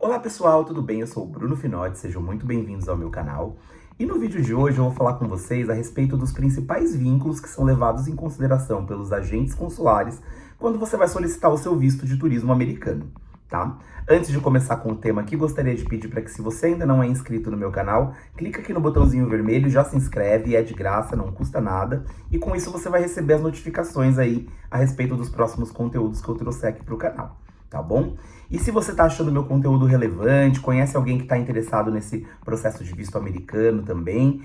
Olá pessoal, tudo bem? Eu sou o Bruno Finotti, sejam muito bem-vindos ao meu canal. E no vídeo de hoje eu vou falar com vocês a respeito dos principais vínculos que são levados em consideração pelos agentes consulares quando você vai solicitar o seu visto de turismo americano, tá? Antes de começar com o tema aqui, gostaria de pedir para que, se você ainda não é inscrito no meu canal, clica aqui no botãozinho vermelho, já se inscreve, é de graça, não custa nada. E com isso você vai receber as notificações aí a respeito dos próximos conteúdos que eu trouxer aqui pro canal, tá bom? E se você tá achando meu conteúdo relevante, conhece alguém que está interessado nesse processo de visto americano também,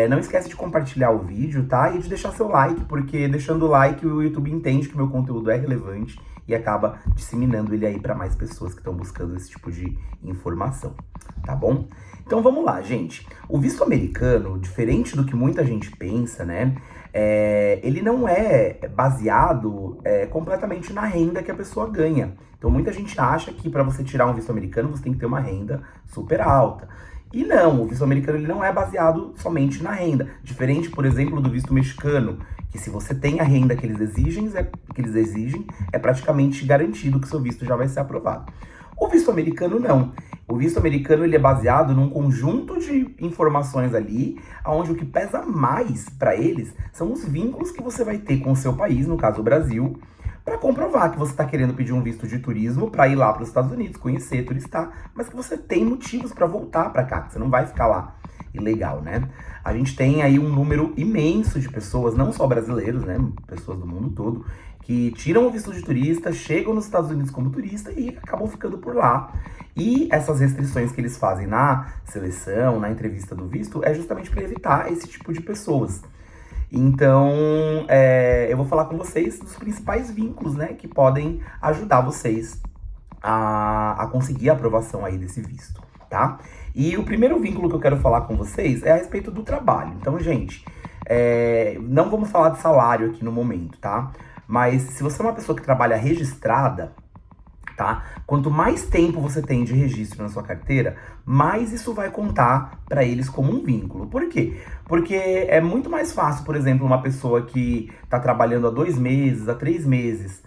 não esquece de compartilhar o vídeo, tá? E de deixar seu like, porque deixando o like o YouTube entende que meu conteúdo é relevante e acaba disseminando ele aí para mais pessoas que estão buscando esse tipo de informação, tá bom? Então vamos lá, gente. O visto americano, diferente do que muita gente pensa, né? Ele não é baseado completamente na renda que a pessoa ganha. Então muita gente acha que para você tirar um visto americano você tem que ter uma renda super alta. E não, o visto americano ele não é baseado somente na renda. Diferente, por exemplo, do visto mexicano, que se você tem a renda que eles exigem, é praticamente garantido que seu visto já vai ser aprovado. O visto americano não. O visto americano ele é baseado num conjunto de informações ali, onde o que pesa mais para eles são os vínculos que você vai ter com o seu país, no caso o Brasil, para comprovar que você está querendo pedir um visto de turismo para ir lá para os Estados Unidos, conhecer, turistar, mas que você tem motivos para voltar para cá, que você não vai ficar lá ilegal, né? A gente tem aí um número imenso de pessoas, não só brasileiros, né? Pessoas do mundo todo, que tiram o visto de turista, chegam nos Estados Unidos como turista e acabam ficando por lá. E essas restrições que eles fazem na seleção, na entrevista do visto, é justamente para evitar esse tipo de pessoas. Então, eu vou falar com vocês dos principais vínculos, né, que podem ajudar vocês a conseguir a aprovação aí desse visto, tá? E o primeiro vínculo que eu quero falar com vocês é a respeito do trabalho. Então, gente, não vamos falar de salário aqui no momento, tá? Mas se você é uma pessoa que trabalha registrada, tá? Quanto mais tempo você tem de registro na sua carteira, mais isso vai contar para eles como um vínculo. Por quê? Porque é muito mais fácil, por exemplo, uma pessoa que está trabalhando há 2 meses, há 3 meses,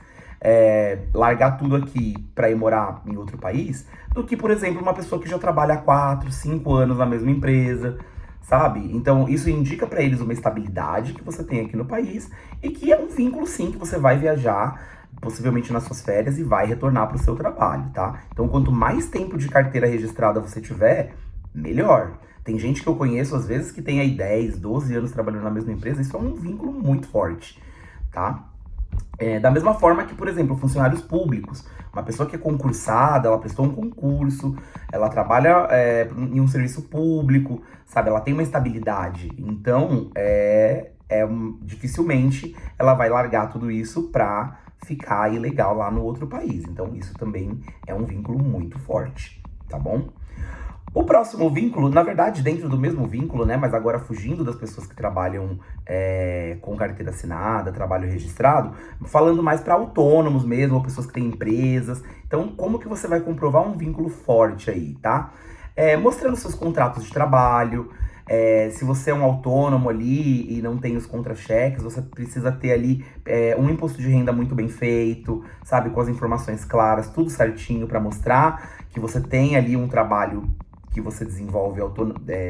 largar tudo aqui para ir morar em outro país, do que, por exemplo, uma pessoa que já trabalha há 4, 5 anos na mesma empresa, sabe? Então, isso indica para eles uma estabilidade que você tem aqui no país e que é um vínculo, sim, que você vai viajar possivelmente nas suas férias e vai retornar para o seu trabalho, tá? Então, quanto mais tempo de carteira registrada você tiver, melhor. Tem gente que eu conheço, às vezes, que tem aí 10, 12 anos trabalhando na mesma empresa, isso é um vínculo muito forte, tá? Da mesma forma que, por exemplo, funcionários públicos. Uma pessoa que é concursada, ela prestou um concurso, ela trabalha em um serviço público, sabe? Ela tem uma estabilidade. Então, dificilmente ela vai largar tudo isso pra ficar ilegal lá no outro país. Então, isso também é um vínculo muito forte, tá bom? O próximo vínculo, na verdade, dentro do mesmo vínculo, né? Mas agora fugindo das pessoas que trabalham com carteira assinada, trabalho registrado, falando mais para autônomos mesmo, ou pessoas que têm empresas. Então, como que você vai comprovar um vínculo forte aí, tá? Mostrando seus contratos de trabalho. Se você é um autônomo ali e não tem os contra-cheques, você precisa ter ali um imposto de renda muito bem feito, sabe? Com as informações claras, tudo certinho para mostrar que você tem ali um trabalho que você desenvolve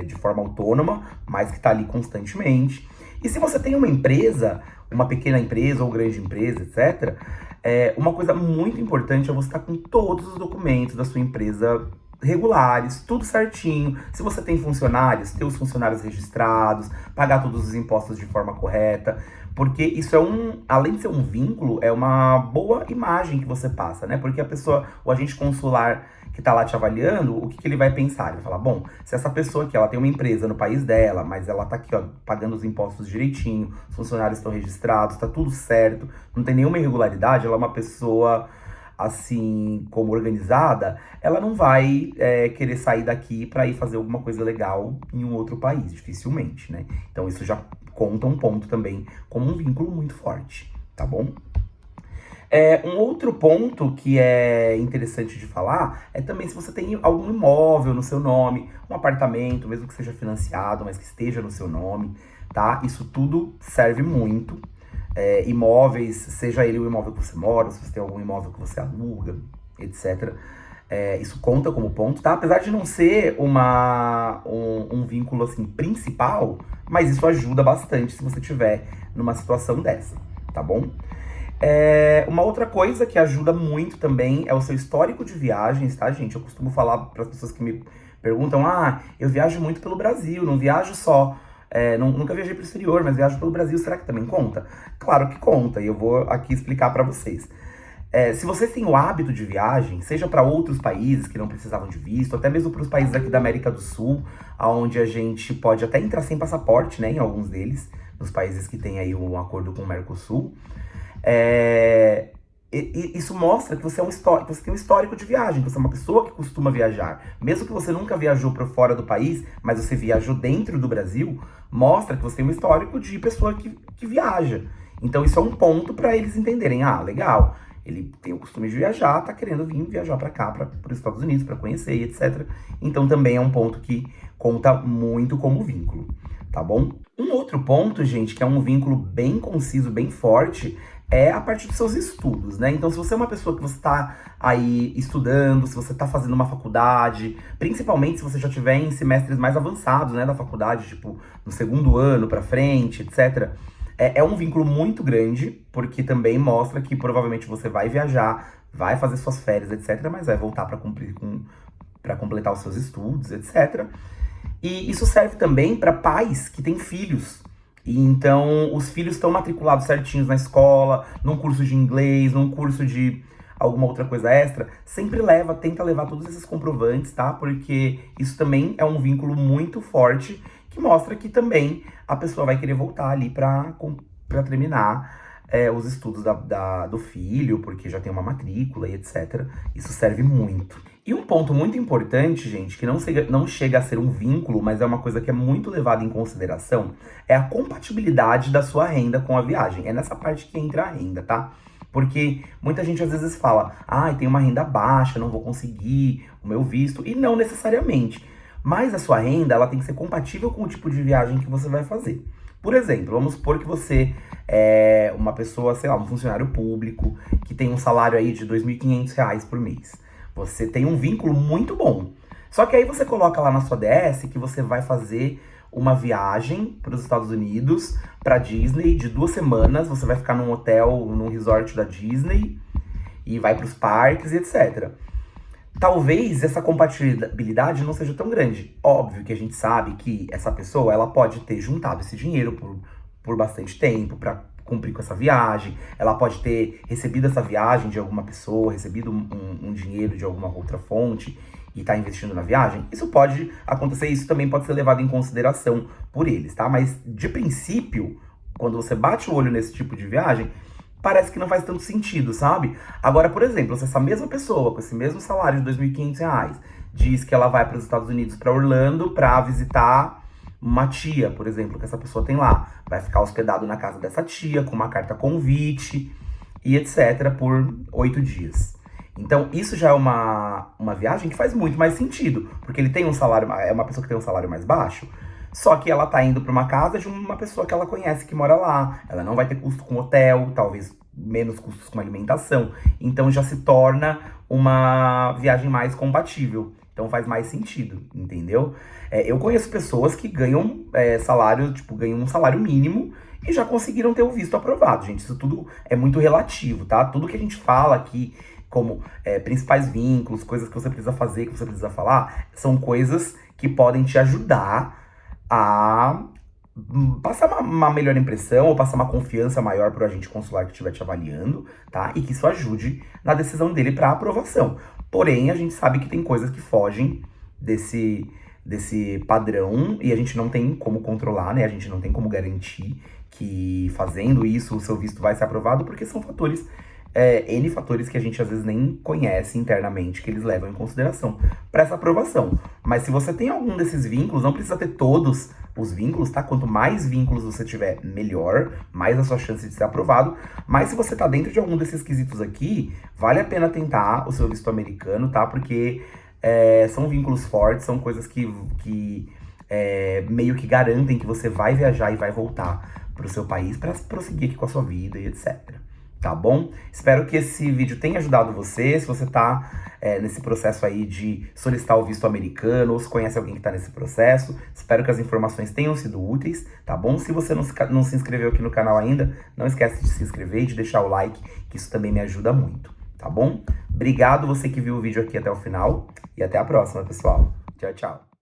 de forma autônoma, mas que está ali constantemente. E se você tem uma empresa, uma pequena empresa ou grande empresa, etc., uma coisa muito importante é você estar com todos os documentos da sua empresa regulares, tudo certinho. Se você tem funcionários, ter os funcionários registrados, pagar todos os impostos de forma correta, porque isso além de ser um vínculo, é uma boa imagem que você passa, né? Porque o agente consular que tá lá te avaliando, o que que ele vai pensar? Ele vai falar, bom, se essa pessoa aqui, ela tem uma empresa no país dela, mas ela tá aqui, ó, pagando os impostos direitinho, os funcionários estão registrados, tá tudo certo, não tem nenhuma irregularidade, ela é uma pessoa assim, como organizada, ela não vai querer sair daqui para ir fazer alguma coisa legal em um outro país, dificilmente, né? Então isso já conta um ponto também como um vínculo muito forte, tá bom? Um outro ponto que é interessante de falar é também se você tem algum imóvel no seu nome, um apartamento, mesmo que seja financiado, mas que esteja no seu nome, tá? Isso tudo serve muito. Imóveis, seja ele o imóvel que você mora, se você tem algum imóvel que você aluga, etc. Isso conta como ponto, tá? Apesar de não ser um vínculo, assim, principal, mas isso ajuda bastante se você tiver numa situação dessa, tá bom? Uma outra coisa que ajuda muito também é o seu histórico de viagens, tá, gente? Eu costumo falar para as pessoas que me perguntam, eu viajo muito pelo Brasil, não viajo só, nunca viajei pro exterior, mas viajo pelo Brasil, será que também conta? Claro que conta, e eu vou aqui explicar para vocês. Se vocês têm o hábito de viagem, seja para outros países que não precisavam de visto, até mesmo para os países aqui da América do Sul, onde a gente pode até entrar sem passaporte, né, em alguns deles, nos países que tem aí um acordo com o Mercosul, isso mostra que você, que você tem um histórico de viagem, que você é uma pessoa que costuma viajar. Mesmo que você nunca viajou para fora do país, mas você viajou dentro do Brasil, mostra que você tem um histórico de pessoa que viaja. Então isso é um ponto para eles entenderem, legal, ele tem o costume de viajar, tá querendo vir viajar para cá, para os Estados Unidos, para conhecer, etc. Então também é um ponto que conta muito como vínculo, tá bom? Um outro ponto, gente, que é um vínculo bem conciso, bem forte, é a partir dos seus estudos, né? Então, se você é uma pessoa que você tá aí estudando, se você tá fazendo uma faculdade, principalmente se você já tiver em semestres mais avançados, né, da faculdade, tipo, no segundo ano pra frente, etc., é um vínculo muito grande, porque também mostra que provavelmente você vai viajar, vai fazer suas férias, etc., mas vai voltar para completar os seus estudos, etc. E isso serve também para pais que têm filhos. E então, os filhos estão matriculados certinhos na escola, num curso de inglês, num curso de alguma outra coisa extra. Sempre tenta levar todos esses comprovantes, tá? Porque isso também é um vínculo muito forte que mostra que também a pessoa vai querer voltar ali para terminar os estudos do filho, porque já tem uma matrícula e etc. Isso serve muito. E um ponto muito importante, gente, que não chega a ser um vínculo, mas é uma coisa que é muito levada em consideração, é a compatibilidade da sua renda com a viagem. É nessa parte que entra a renda, tá? Porque muita gente às vezes fala, tem uma renda baixa, não vou conseguir o meu visto, e não necessariamente. Mas a sua renda, ela tem que ser compatível com o tipo de viagem que você vai fazer. Por exemplo, vamos supor que você é uma pessoa, sei lá, um funcionário público, que tem um salário aí de R$ 2.500 por mês. Você tem um vínculo muito bom. Só que aí você coloca lá na sua DS que você vai fazer uma viagem para os Estados Unidos, para Disney, de 2 semanas. Você vai ficar num hotel, num resort da Disney, e vai para os parques e etc. Talvez essa compatibilidade não seja tão grande. Óbvio que a gente sabe que essa pessoa, ela pode ter juntado esse dinheiro por bastante tempo para cumprir com essa viagem. Ela pode ter recebido essa viagem de alguma pessoa, recebido um dinheiro de alguma outra fonte e tá investindo na viagem. Isso pode acontecer, isso também pode ser levado em consideração por eles, tá? Mas de princípio, quando você bate o olho nesse tipo de viagem, parece que não faz tanto sentido, sabe? Agora, por exemplo, se essa mesma pessoa, com esse mesmo salário de R$ 2.500, diz que ela vai para os Estados Unidos, para Orlando, para visitar uma tia, por exemplo, que essa pessoa tem lá. Vai ficar hospedado na casa dessa tia, com uma carta convite e etc. por 8 dias. Então, isso já é uma viagem que faz muito mais sentido, porque ele tem um salário, é uma pessoa que tem um salário mais baixo, só que ela tá indo para uma casa de uma pessoa que ela conhece, que mora lá. Ela não vai ter custo com hotel, talvez menos custos com alimentação. Então já se torna uma viagem mais compatível. Então faz mais sentido, entendeu? Eu conheço pessoas que ganham salário, tipo, ganham um salário mínimo e já conseguiram ter o visto aprovado. Gente, isso tudo é muito relativo, tá? Tudo que a gente fala aqui, como principais vínculos, coisas que você precisa fazer, que você precisa falar, são coisas que podem te ajudar a passar uma melhor impressão ou passar uma confiança maior para o agente consular que estiver te avaliando, tá? E que isso ajude na decisão dele para aprovação. Porém, a gente sabe que tem coisas que fogem desse padrão e a gente não tem como controlar, né? A gente não tem como garantir que fazendo isso o seu visto vai ser aprovado, porque são fatores N fatores que a gente às vezes nem conhece internamente, que eles levam em consideração para essa aprovação. Mas se você tem algum desses vínculos, não precisa ter todos os vínculos, tá? Quanto mais vínculos você tiver, melhor, mais a sua chance de ser aprovado. Mas se você tá dentro de algum desses quesitos aqui, vale a pena tentar o seu visto americano, tá? Porque são vínculos fortes, são coisas que meio que garantem que você vai viajar e vai voltar pro seu país para prosseguir aqui com a sua vida e etc. tá bom? Espero que esse vídeo tenha ajudado você. Se você tá nesse processo aí de solicitar o visto americano, ou se conhece alguém que tá nesse processo, espero que as informações tenham sido úteis, tá bom? Se você não se inscreveu aqui no canal ainda, não esquece de se inscrever e de deixar o like, que isso também me ajuda muito, tá bom? Obrigado você que viu o vídeo aqui até o final, e até a próxima, pessoal. Tchau, tchau.